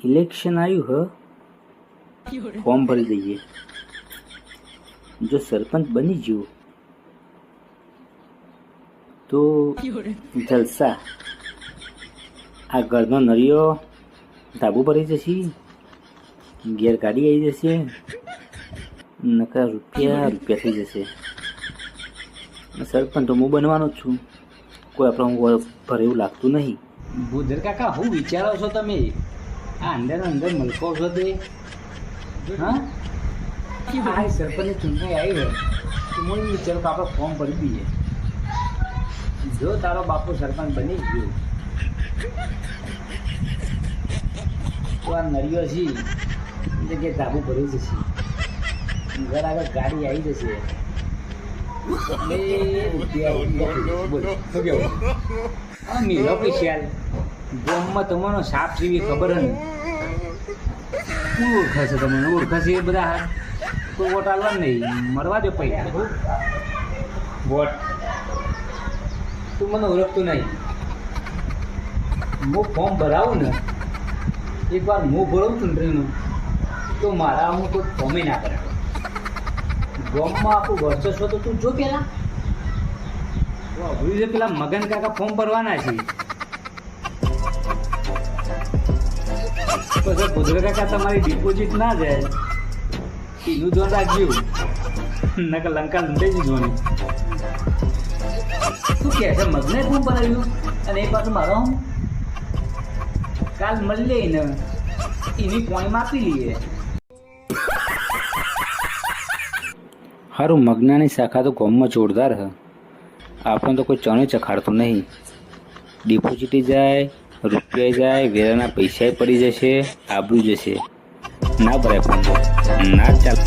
Election આવ્યું form ભરી દઈએ. જો સરપંચ બની ગયું તો જલસા. આ ઘરનો નળિયો ધાબુ ભરી જશે, ઘેર ગાડી આવી જશે, નકરા રૂપિયા થઈ જશે. સરપંચ તો હું બનવાનો જ છું, કોઈ આપણે હું ભરે એવું લાગતું નહીં. ભૂદર કાકા હું વિચારો છો તમે? આ અંદર મલકો છો તે હા સરપંચની ચૂંટણી આવી હોય તો હું એ વિચારું કે આપણે ફોર્મ ભરી દઈએ. જો તારો બાપુ સરપંચ બની ગયો તો આ નરિયો છે જગ્યાએ ધાબુ ભરી જશે, ઘર આગળ ગાડી આવી જશે. મેળો પૈસા ગોમમાં તમારો સાપ જેવી ખબર ને શું ઓળખાશે? તમને ઓળખાશે એ બધા તો વોટ આલવા નહીં, મરવા દો પૈસા. વોટ તું મને ઓળખતું નહીં. હું ફોર્મ ભરાવું ને એકવાર હું ભરાવું ચૂંટણીનું તો મારા હું કોઈ ફોર્મે ના કરે. ગોમમાં આપણું વર્ચસ્વ તો તું જો પેલા છે પેલા મગન કાકા ફોર્મ ભરવાના છે. પછી ભૂદર કાકા તમારી ડિપોઝિટ ના જાય એનું ધ્યાન રાખજો, નકર લંકા લૂંટાઈ જજો ને. શું કહે છે? મગને ફોર્મ ભરાવ્યું અને એ પાછું મારો કાલ મળી લઈને એની પોઈન્ટ આપી લઈએ. સારું, મગનાની શાખા તો ગામમાં જોરદાર હ. આપણને તો કોઈ ચણે ચખાડતું નહીં. ડિપોઝિટ જાય, રૂપિયા જાય, વેરાના પૈસા પડી જશે, આબરૂ જશે. ના ભરાય પણ ના ચાલ.